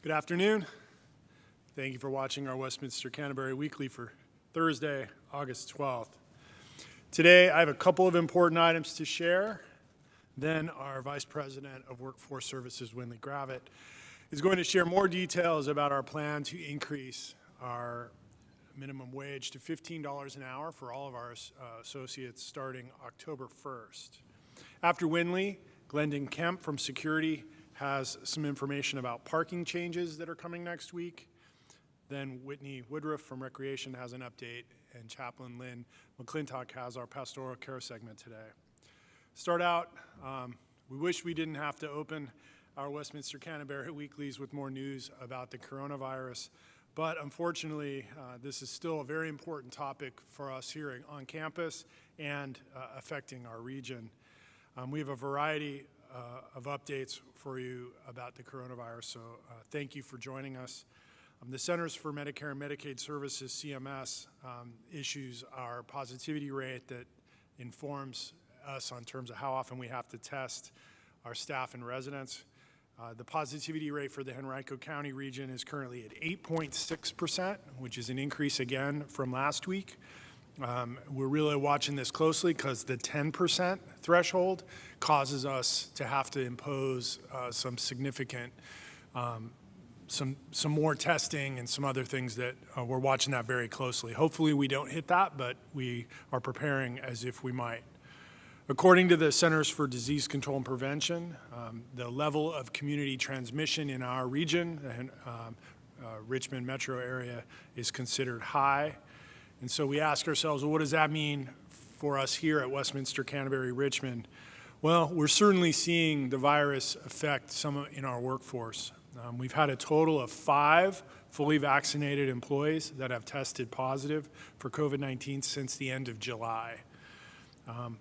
Good afternoon. Thank you for watching our Westminster Canterbury Weekly for Thursday, August 12th. Today, I have a couple of important items to share. Then our Vice President of Workforce Services, Windley Gravatt, is going to share more details about our plan to increase our minimum wage to $15 an hour for all of our associates starting October 1st. After Windley, Glendon Kemp from Security has some information about parking changes that are coming next week. Then Whitney Woodruff from Recreation has an update, and Chaplain Lynn McClintock has our Pastoral Care segment today. Start out, we wish we didn't have to open our Westminster Canterbury Weeklies with more news about the coronavirus, but unfortunately, this is still a very important topic for us here on campus and affecting our region. We have a variety of updates for you about the coronavirus, so thank you for joining us. The Centers for Medicare and Medicaid Services, CMS, issues our positivity rate that informs us on terms of how often we have to test our staff and residents. The positivity rate for the Henrico County region is currently at 8.6%, which is an increase again from last week. We're really watching this closely because the 10% threshold causes us to have to impose some significant, some more testing and some other things that we're watching that very closely. Hopefully we don't hit that, but we are preparing as if we might. According to the Centers for Disease Control and Prevention, the level of community transmission in our region, the Richmond metro area, is considered high. And so we ask ourselves, well, what does that mean for us here at Westminster Canterbury Richmond? Well, we're certainly seeing the virus affect some in our workforce. We've had a total of 5 fully vaccinated employees that have tested positive for COVID-19 since the end of July.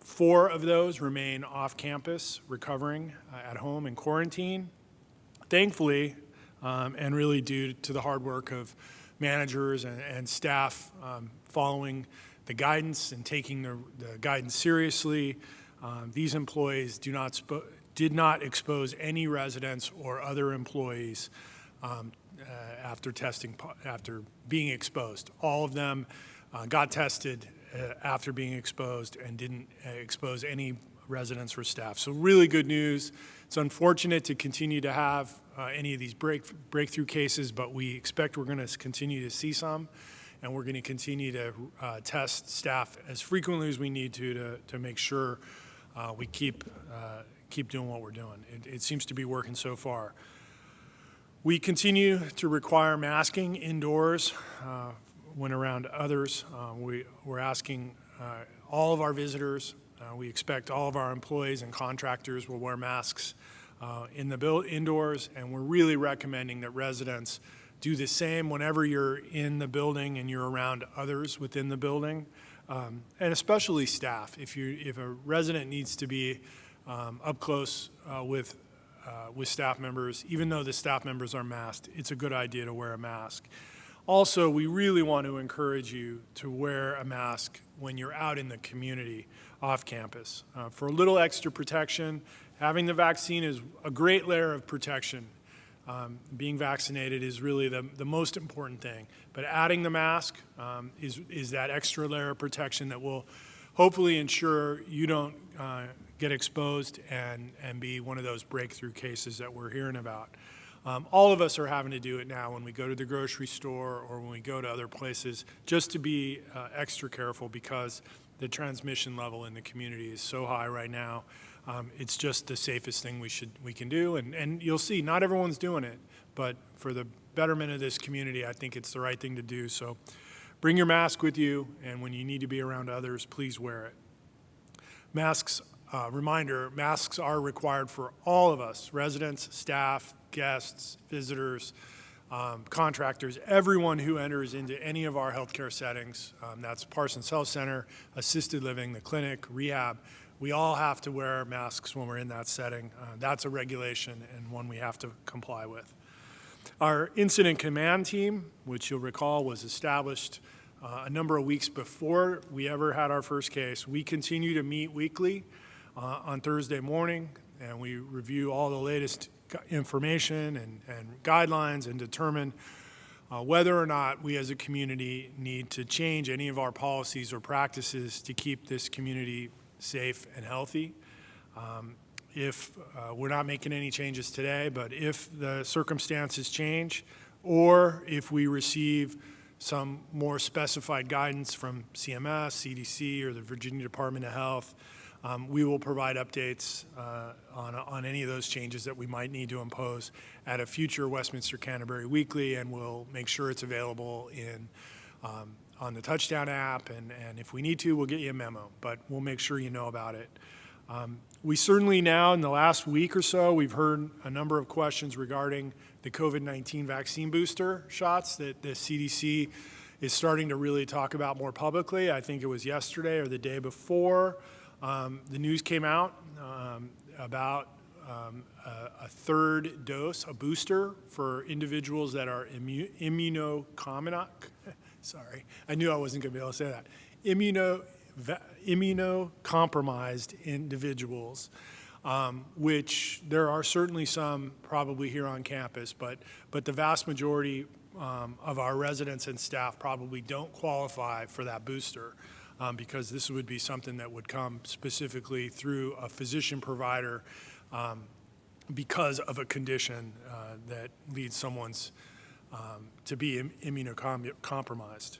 4 of those remain off campus, recovering at home in quarantine. Thankfully, and really due to the hard work of managers and staff following the guidance and taking the guidance seriously, these employees did not expose any residents or other employees after being exposed. All of them got tested after being exposed and didn't expose any residents or staff. So really good news. It's unfortunate to continue to have any of these breakthrough cases, but we expect we're going to continue to see some, and we're going to continue to test staff as frequently as we need to make sure we keep doing what we're doing. It seems to be working so far. We continue to require masking indoors when around others. We're asking all of our visitors, we expect all of our employees and contractors will wear masks indoors, and we're really recommending that residents do the same whenever you're in the building and you're around others within the building, and especially staff. If a resident needs to be up close with staff members, even though the staff members are masked, it's a good idea to wear a mask. Also, we really want to encourage you to wear a mask when you're out in the community off campus. For a little extra protection, having the vaccine is a great layer of protection. Being vaccinated is really the most important thing. But adding the mask is that extra layer of protection that will hopefully ensure you don't get exposed and be one of those breakthrough cases that we're hearing about. All of us are having to do it now when we go to the grocery store or when we go to other places, just to be extra careful because the transmission level in the community is so high right now. It's just the safest thing we can do, and you'll see not everyone's doing it, but for the betterment of this community, I think it's the right thing to do. So bring your mask with you, and when you need to be around others, please wear it. Masks, reminder, masks are required for all of us, residents, staff, guests, visitors, contractors, everyone who enters into any of our healthcare settings. That's Parsons Health Center, assisted living, the clinic, rehab. We all have to wear masks when we're in that setting. That's a regulation and one we have to comply with. Our incident command team, which you'll recall was established a number of weeks before we ever had our first case, we continue to meet weekly on Thursday morning, and we review all the latest information and guidelines and determine whether or not we as a community need to change any of our policies or practices to keep this community safe and healthy. If we're not making any changes today, but if the circumstances change, or if we receive some more specified guidance from CMS, CDC, or the Virginia Department of Health, we will provide updates on any of those changes that we might need to impose at a future Westminster Canterbury Weekly, and we'll make sure it's available on the Touchdown app, and if we need to, we'll get you a memo, but we'll make sure you know about it. We certainly now, in the last week or so, we've heard a number of questions regarding the COVID-19 vaccine booster shots that the CDC is starting to really talk about more publicly. I think it was yesterday or the day before. The news came out about a third dose, a booster for individuals that are immunocompromised. Sorry, I knew I wasn't going to be able to say that. Immunocompromised individuals, which there are certainly some probably here on campus, but the vast majority of our residents and staff probably don't qualify for that booster because this would be something that would come specifically through a physician provider because of a condition that leads someone's to be immunocompromised.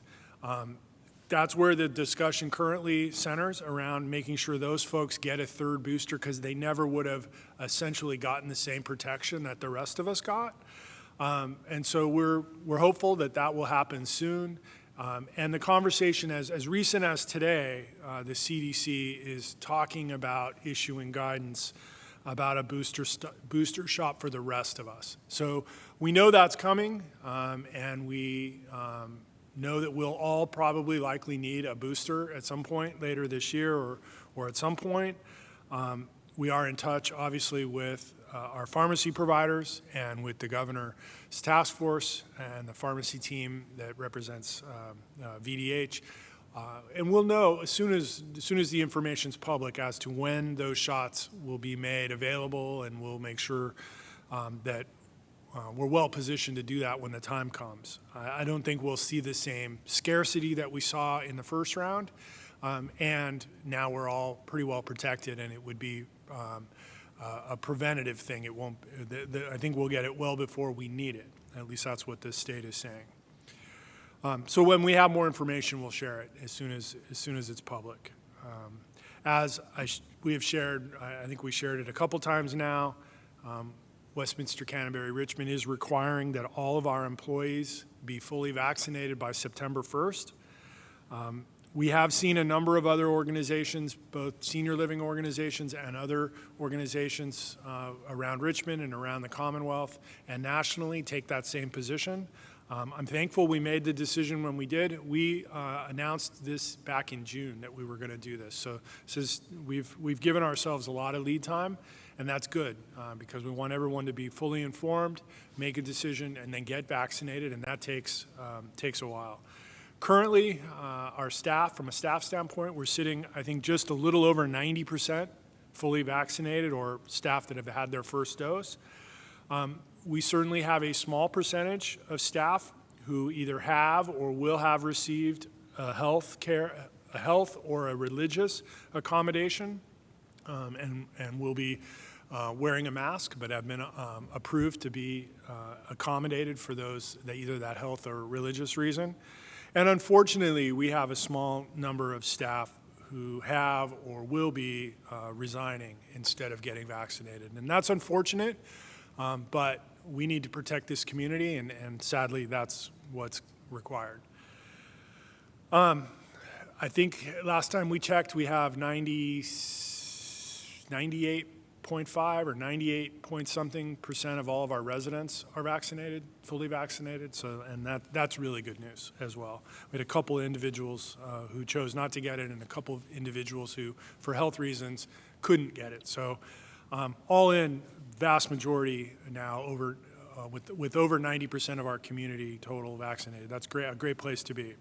That's where the discussion currently centers around making sure those folks get a third booster because they never would have essentially gotten the same protection that the rest of us got. And so we're hopeful that that will happen soon. And the conversation, as recent as today, the CDC is talking about issuing guidance about a booster shot for the rest of us. So we know that's coming, and we know that we'll all probably likely need a booster at some point later this year or at some point. We are in touch, obviously, with our pharmacy providers and with the governor's task force and the pharmacy team that represents VDH. And we'll know as soon as the information's public as to when those shots will be made available, and we'll make sure that we're well positioned to do that when the time comes. I don't think we'll see the same scarcity that we saw in the first round, and now we're all pretty well protected, and it would be a preventative thing. It won't. I think we'll get it well before we need it. At least that's what the state is saying. So when we have more information, we'll share it as soon as it's public. As we have shared, I think we shared it a couple times now. Westminster Canterbury Richmond is requiring that all of our employees be fully vaccinated by September 1st. We have seen a number of other organizations, both senior living organizations and other organizations around Richmond and around the Commonwealth and nationally take that same position. I'm thankful we made the decision when we did. We announced this back in June that we were going to do this. So we've given ourselves a lot of lead time, and that's good because we want everyone to be fully informed, make a decision, and then get vaccinated, and that takes a while. Currently, our staff, from a staff standpoint, we're sitting, I think, just a little over 90% fully vaccinated or staff that have had their first dose. We certainly have a small percentage of staff who either have or will have received a health or a religious accommodation and will be wearing a mask, but have been approved to be accommodated for those that either that health or religious reason. And unfortunately, we have a small number of staff who have or will be resigning instead of getting vaccinated. And that's unfortunate, but we need to protect this community, and sadly, that's what's required. I think last time we checked, we have 98.5 or 98 point something percent of all of our residents are vaccinated, fully vaccinated. So, and that's really good news as well. We had a couple of individuals who chose not to get it, and a couple of individuals who, for health reasons, couldn't get it. So, all in, vast majority now with over 90% of our community total vaccinated. That's great, a great place to be.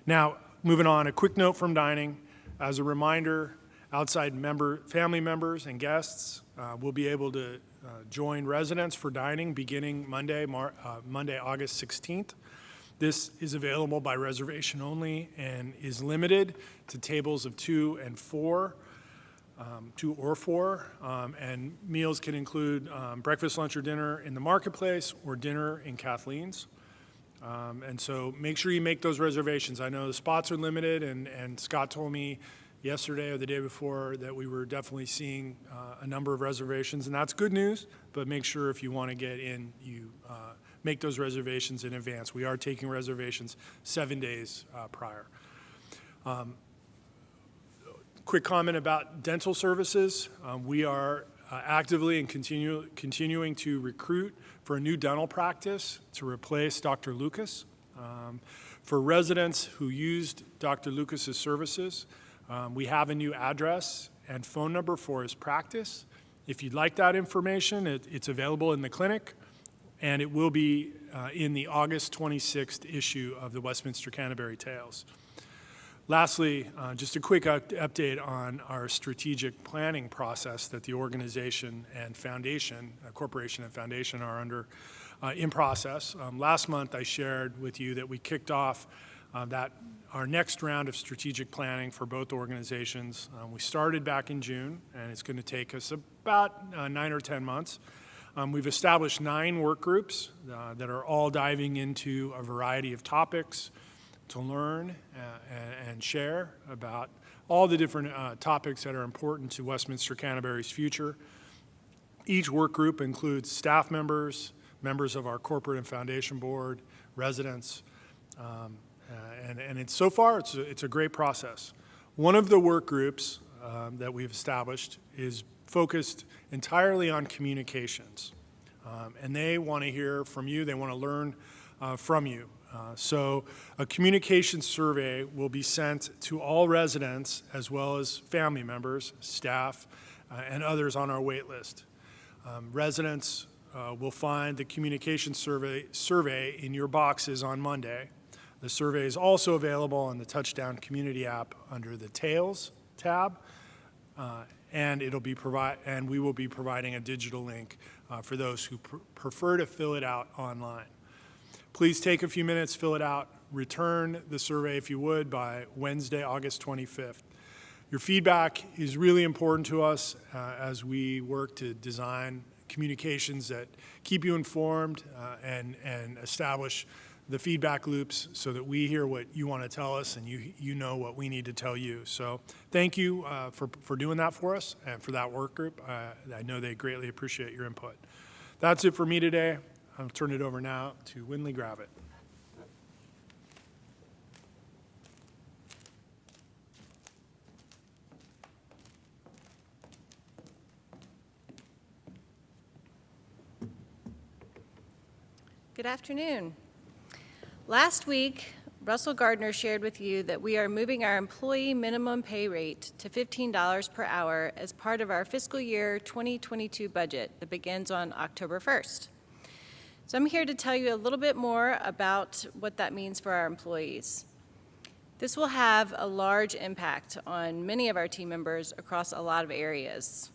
Now, moving on, a quick note from dining. As a reminder, outside family members and guests will be able to join residents for dining beginning Monday, August 16th. This is available by reservation only and is limited to tables of 2 or 4, and meals can include breakfast, lunch, or dinner in the marketplace or dinner in Kathleen's. And so make sure you make those reservations. I know the spots are limited, and Scott told me yesterday or the day before that we were definitely seeing a number of reservations, and that's good news, but make sure if you want to get in, you make those reservations in advance. We are taking reservations 7 days prior. Quick comment about dental services. We are actively and continuing to recruit for a new dental practice to replace Dr. Lucas. For residents who used Dr. Lucas's services, we have a new address and phone number for his practice. If you'd like that information, it's available in the clinic, and it will be in the August 26th issue of the Westminster Canterbury Tales. Lastly, just a quick update on our strategic planning process that the organization and foundation, corporation and foundation are under in process. Last month I shared with you that we kicked off our next round of strategic planning for both organizations. We started back in June, and it's going to take us about 9 or 10 months. We've established 9 work groups that are all diving into a variety of topics to learn and share about all the different topics that are important to Westminster Canterbury's future. Each work group includes staff members, members of our corporate and foundation board, residents, and so far it's a great process. One of the work groups that we've established is focused entirely on communications, and they want to hear from you. They want to learn from you. So a communication survey will be sent to all residents as well as family members, staff, and others on our wait list. Residents will find the communication survey in your boxes on Monday. The survey is also available on the Touchdown Community app under the Tales tab, and we will be providing a digital link for those who prefer to fill it out online. Please take a few minutes, fill it out, return the survey if you would by Wednesday, August 25th. Your feedback is really important to us as we work to design communications that keep you informed and establish the feedback loops so that we hear what you want to tell us and you know what we need to tell you. So thank you for doing that for us and for that work group. I know they greatly appreciate your input. That's it for me today. I'll turn it over now to Windley Gravatt. Good afternoon. Last week, Russell Gardner shared with you that we are moving our employee minimum pay rate to $15 per hour as part of our fiscal year 2022 budget that begins on October 1st. So I'm here to tell you a little bit more about what that means for our employees. This will have a large impact on many of our team members across a lot of areas.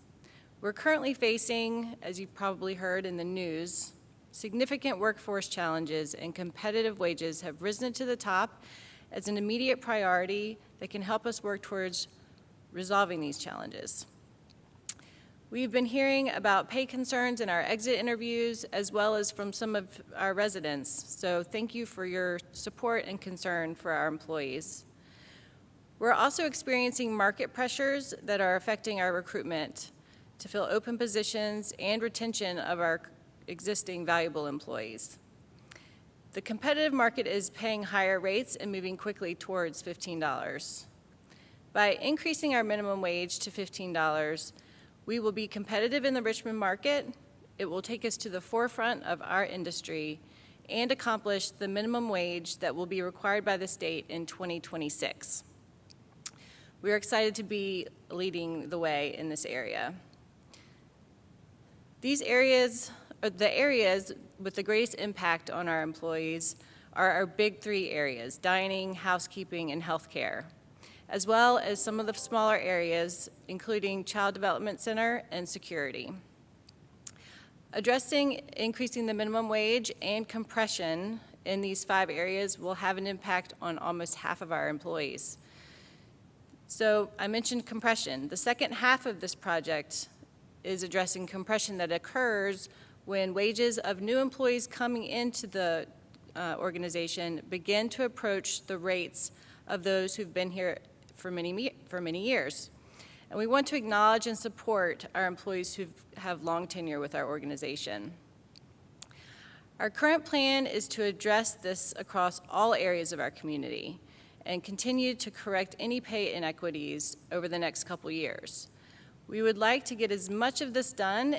We're currently facing, as you've probably heard in the news, significant workforce challenges, and competitive wages have risen to the top as an immediate priority that can help us work towards resolving these challenges. We've been hearing about pay concerns in our exit interviews as well as from some of our residents, so thank you for your support and concern for our employees. We're also experiencing market pressures that are affecting our recruitment to fill open positions and retention of our existing valuable employees. The competitive market is paying higher rates and moving quickly towards $15. By increasing our minimum wage to $15, we will be competitive in the Richmond market. It will take us to the forefront of our industry and accomplish the minimum wage that will be required by the state in 2026. We are excited to be leading the way in this area. The areas with the greatest impact on our employees are our big 3 areas: dining, housekeeping, and healthcare, as well as some of the smaller areas, including Child Development Center and security. Addressing increasing the minimum wage and compression in these 5 areas will have an impact on almost half of our employees. So I mentioned compression. The second half of this project is addressing compression that occurs when wages of new employees coming into the organization begin to approach the rates of those who've been here for many years. And we want to acknowledge and support our employees who have long tenure with our organization. Our current plan is to address this across all areas of our community and continue to correct any pay inequities over the next couple years. We would like to get as much of this done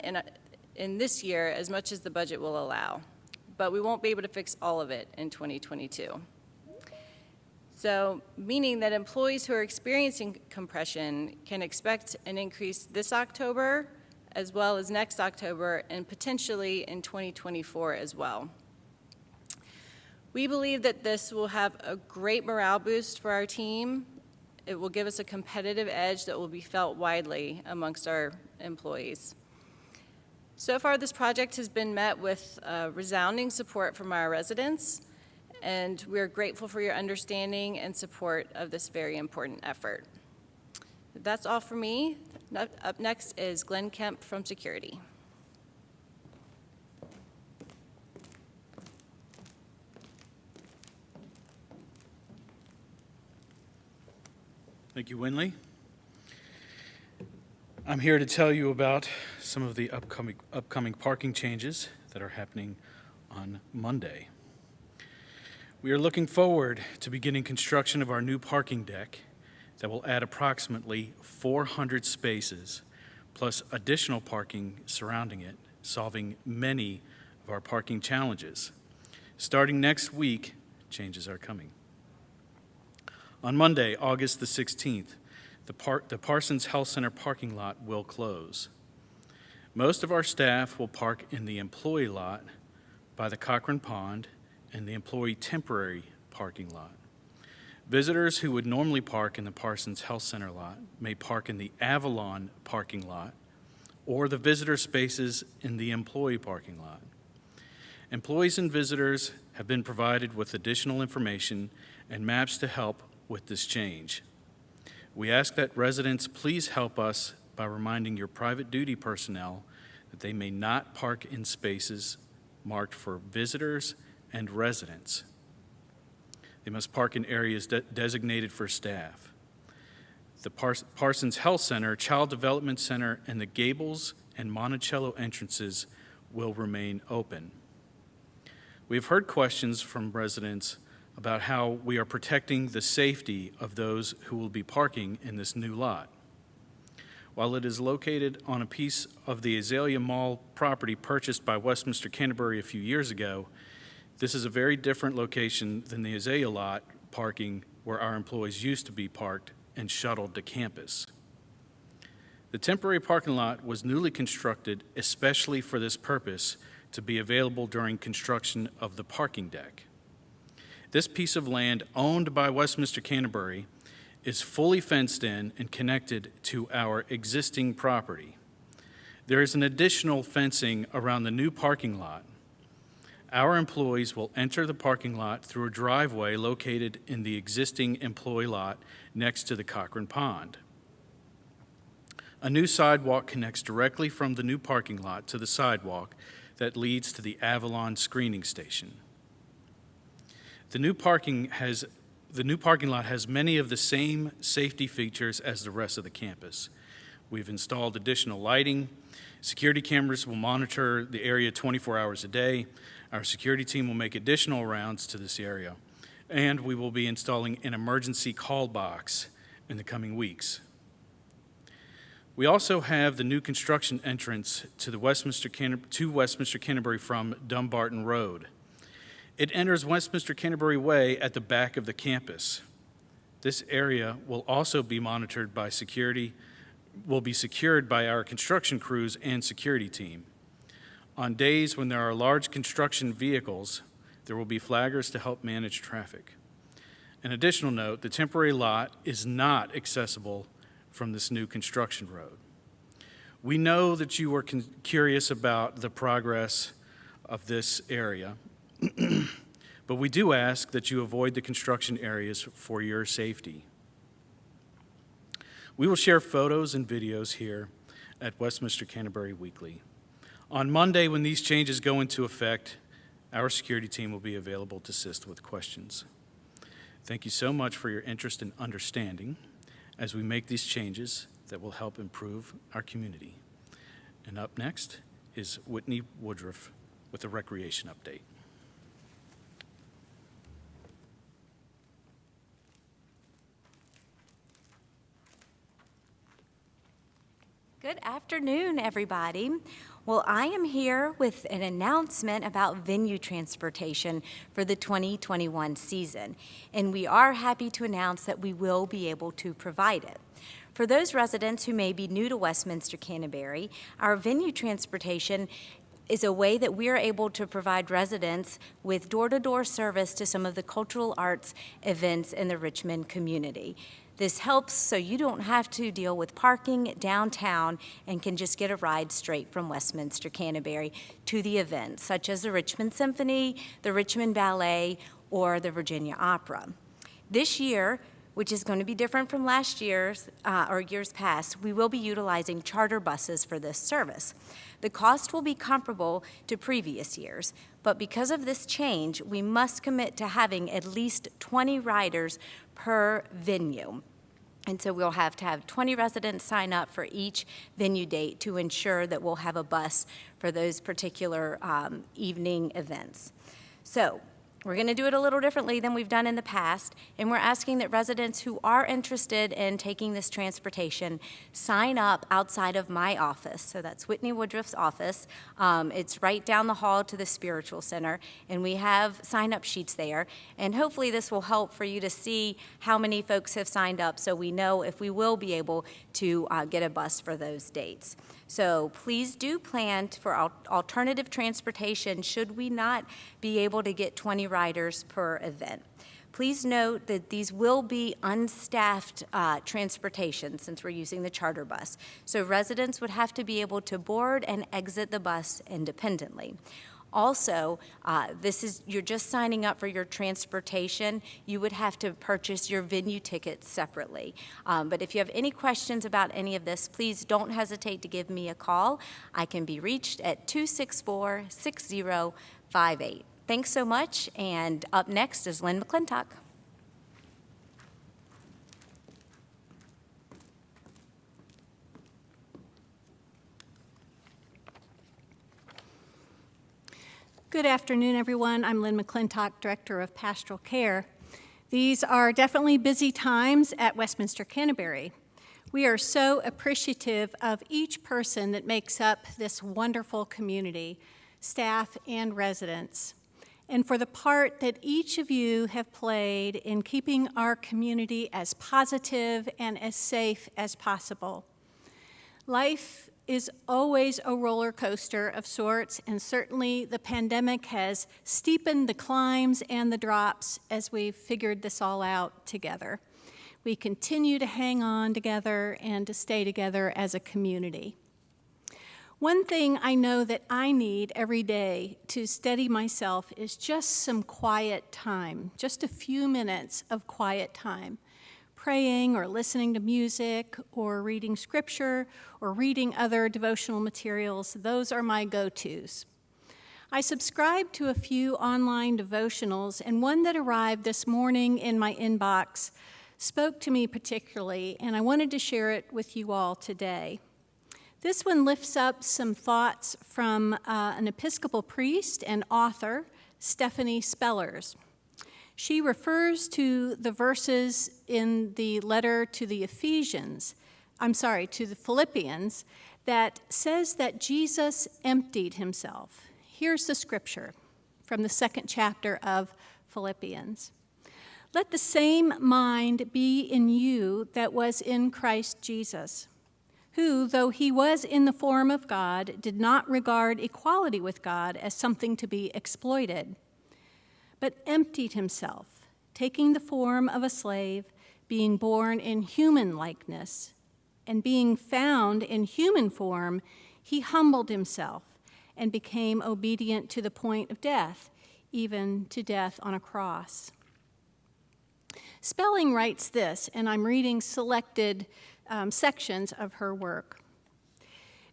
in this year as much as the budget will allow, but we won't be able to fix all of it in 2022. So, meaning that employees who are experiencing compression can expect an increase this October, as well as next October, and potentially in 2024 as well. We believe that this will have a great morale boost for our team. It will give us a competitive edge that will be felt widely amongst our employees. So far, this project has been met with resounding support from our residents, and we're grateful for your understanding and support of this very important effort. That's all for me. Up next is Glenn Kemp from Security. Thank you, Windley. I'm here to tell you about some of the upcoming parking changes that are happening on Monday. We are looking forward to beginning construction of our new parking deck that will add approximately 400 spaces, plus additional parking surrounding it, solving many of our parking challenges. Starting next week, changes are coming. On Monday, August the 16th, the Parsons Health Center parking lot will close. Most of our staff will park in the employee lot by the Cochran Pond and the employee temporary parking lot. Visitors who would normally park in the Parsons Health Center lot may park in the Avalon parking lot or the visitor spaces in the employee parking lot. Employees and visitors have been provided with additional information and maps to help with this change. We ask that residents please help us by reminding your private duty personnel that they may not park in spaces marked for visitors and residents. They must park in areas designated for staff. The Parsons Health Center, Child Development Center, and the Gables and Monticello entrances will remain open. We have heard questions from residents about how we are protecting the safety of those who will be parking in this new lot. While it is located on a piece of the Azalea Mall property purchased by Westminster Canterbury a few years ago, this is a very different location than the Azalea lot parking where our employees used to be parked and shuttled to campus. The temporary parking lot was newly constructed especially for this purpose to be available during construction of the parking deck. This piece of land owned by Westminster Canterbury is fully fenced in and connected to our existing property. There is an additional fencing around the new parking lot. Our employees will enter the parking lot through a driveway located in the existing employee lot next to the Cochran Pond. A new sidewalk connects directly from the new parking lot to the sidewalk that leads to the Avalon screening station. The new parking lot has many of the same safety features as the rest of the campus. We've installed additional lighting. Security cameras will monitor the area 24 hours a day. Our security team will make additional rounds to this area, and we will be installing an emergency call box in the coming weeks. We also have the new construction entrance to Westminster Canterbury from Dumbarton Road. It enters Westminster Canterbury Way at the back of the campus. This area will also be monitored by will be secured by our construction crews and security team. On days when there are large construction vehicles, there will be flaggers to help manage traffic. An additional note, the temporary lot is not accessible from this new construction road. We know that you are curious about the progress of this area, but we do ask that you avoid the construction areas for your safety. We will share photos and videos here at Westminster Canterbury Weekly. On Monday, when these changes go into effect, our security team will be available to assist with questions. Thank you so much for your interest and understanding as we make these changes that will help improve our community. And up next is Whitney Woodruff with a recreation update. Good afternoon, everybody. Well, I am here with an announcement about venue transportation for the 2021 season, and we are happy to announce that we will be able to provide it. For those residents who may be new to Westminster Canterbury, our venue transportation is a way that we are able to provide residents with door-to-door service to some of the cultural arts events in the Richmond community. This helps so you don't have to deal with parking downtown and can just get a ride straight from Westminster Canterbury to the events, such as the Richmond Symphony, the Richmond Ballet, or the Virginia Opera. This year, which is going to be different from last year's or years past, we will be utilizing charter buses for this service. The cost will be comparable to previous years, but because of this change, we must commit to having at least 20 riders per venue. And so we'll have to have 20 residents sign up for each venue date to ensure that we'll have a bus for those particular evening events. So we're going to do it a little differently than we've done in the past, and we're asking that residents who are interested in taking this transportation sign up outside of my office. So that's Whitney Woodruff's office. It's right down the hall to the Spiritual Center, and we have sign-up sheets there. And hopefully this will help for you to see how many folks have signed up so we know if we will be able to get a bus for those dates. So please do plan for alternative transportation should we not be able to get 20 riders per event. Please note that these will be unstaffed transportation since we're using the charter bus. So residents would have to be able to board and exit the bus independently. Also, you're just signing up for your transportation. You would have to purchase your venue tickets separately. But if you have any questions about any of this, please don't hesitate to give me a call. I can be reached at 264-6058. Thanks so much, and up next is Lynn McClintock. Good afternoon, everyone. I'm Lynn McClintock, Director of Pastoral Care. These are definitely busy times at Westminster Canterbury. We are so appreciative of each person that makes up this wonderful community, staff and residents, and for the part that each of you have played in keeping our community as positive and as safe as possible. Life is always a roller coaster of sorts, and certainly the pandemic has steepened the climbs and the drops as we've figured this all out together. We continue to hang on together and to stay together as a community. One thing I know that I need every day to steady myself is just some quiet time, just a few minutes of quiet time. Praying or listening to music or reading scripture or reading other devotional materials, those are my go-tos. I subscribe to a few online devotionals, and one that arrived this morning in my inbox spoke to me particularly, and I wanted to share it with you all today. This one lifts up some thoughts from an Episcopal priest and author, Stephanie Spellers. She refers to the verses in the letter to the Philippians, that says that Jesus emptied himself. Here's the scripture from the 2nd chapter of Philippians. Let the same mind be in you that was in Christ Jesus, who, though he was in the form of God, did not regard equality with God as something to be exploited, but emptied himself, taking the form of a slave, being born in human likeness, and being found in human form, he humbled himself and became obedient to the point of death, even to death on a cross. Spelling writes this, and I'm reading selected sections of her work.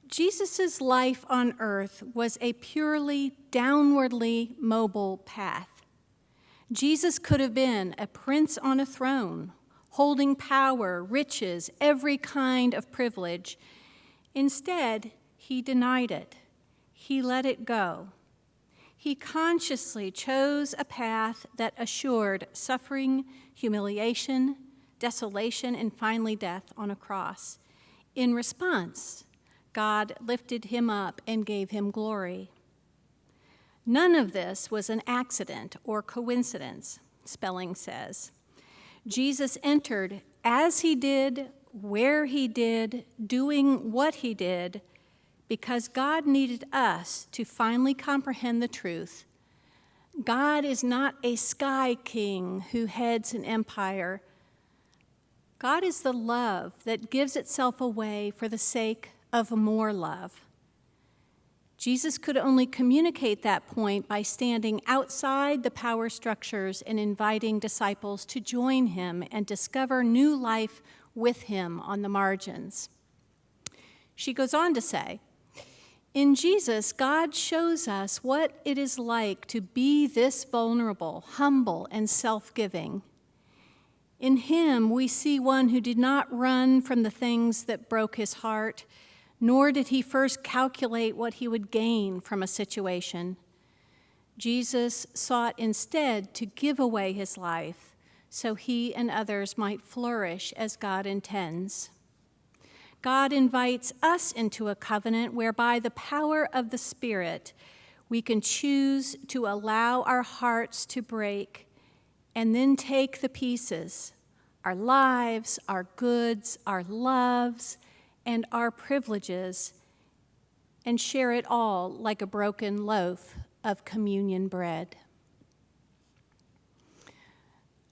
Jesus' life on earth was a purely downwardly mobile path. Jesus could have been a prince on a throne, holding power, riches, every kind of privilege. Instead, he denied it. He let it go. He consciously chose a path that assured suffering, humiliation, desolation, and finally death on a cross. In response, God lifted him up and gave him glory. None of this was an accident or coincidence, Spelling says. Jesus entered as he did, where he did, doing what he did, because God needed us to finally comprehend the truth. God is not a sky king who heads an empire. God is the love that gives itself away for the sake of more love. Jesus could only communicate that point by standing outside the power structures and inviting disciples to join him and discover new life with him on the margins. She goes on to say, in Jesus, God shows us what it is like to be this vulnerable, humble, and self-giving. In him, we see one who did not run from the things that broke his heart, nor did he first calculate what he would gain from a situation. Jesus sought instead to give away his life so he and others might flourish as God intends. God invites us into a covenant whereby the power of the Spirit, we can choose to allow our hearts to break and then take the pieces, our lives, our goods, our loves, and our privileges, and share it all like a broken loaf of communion bread.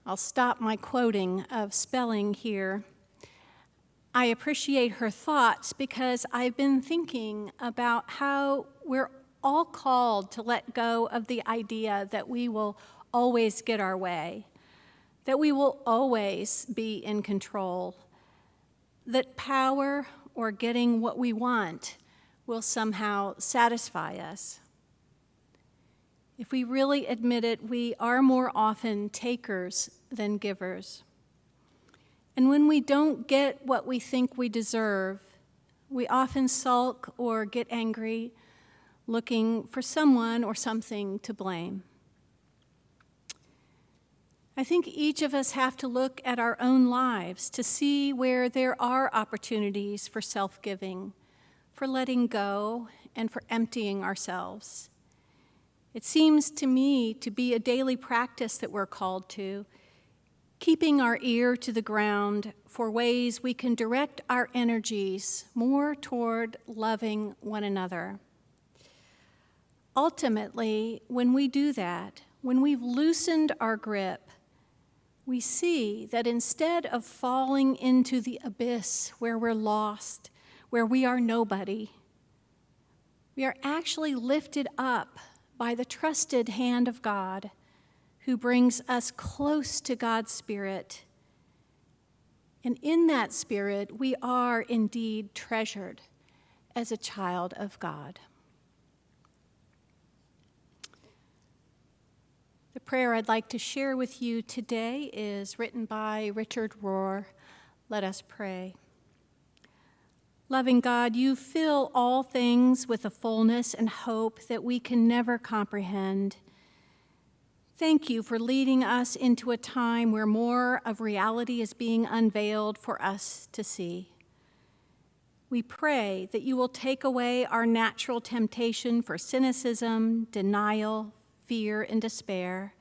I'll stop my quoting of Spelling here. I appreciate her thoughts because I've been thinking about how we're all called to let go of the idea that we will always get our way, that we will always be in control, that power or getting what we want will somehow satisfy us. If we really admit it, we are more often takers than givers. And when we don't get what we think we deserve, we often sulk or get angry, looking for someone or something to blame. I think each of us have to look at our own lives to see where there are opportunities for self-giving, for letting go, and for emptying ourselves. It seems to me to be a daily practice that we're called to, keeping our ear to the ground for ways we can direct our energies more toward loving one another. Ultimately, when we do that, when we've loosened our grip, we see that instead of falling into the abyss where we're lost, where we are nobody, we are actually lifted up by the trusted hand of God, who brings us close to God's Spirit. And in that Spirit, we are indeed treasured as a child of God. The prayer I'd like to share with you today is written by Richard Rohr. Let us pray. Loving God, you fill all things with a fullness and hope that we can never comprehend. Thank you for leading us into a time where more of reality is being unveiled for us to see. We pray that you will take away our natural temptation for cynicism, denial, fear, and despair.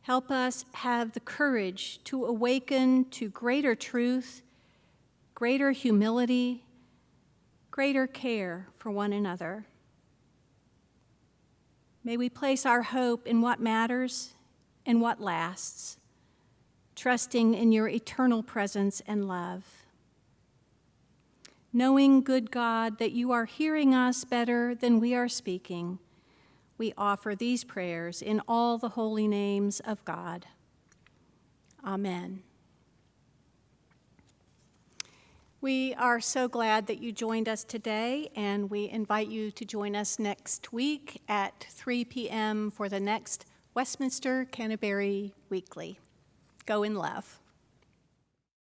Help us have the courage to awaken to greater truth, greater humility, greater care for one another. May we place our hope in what matters and what lasts, trusting in your eternal presence and love. knowing, good God, that you are hearing us better than we are speaking, we offer these prayers in all the holy names of God. Amen. We are so glad that you joined us today, and we invite you to join us next week at 3 p.m. for the next Westminster Canterbury Weekly. Go in love.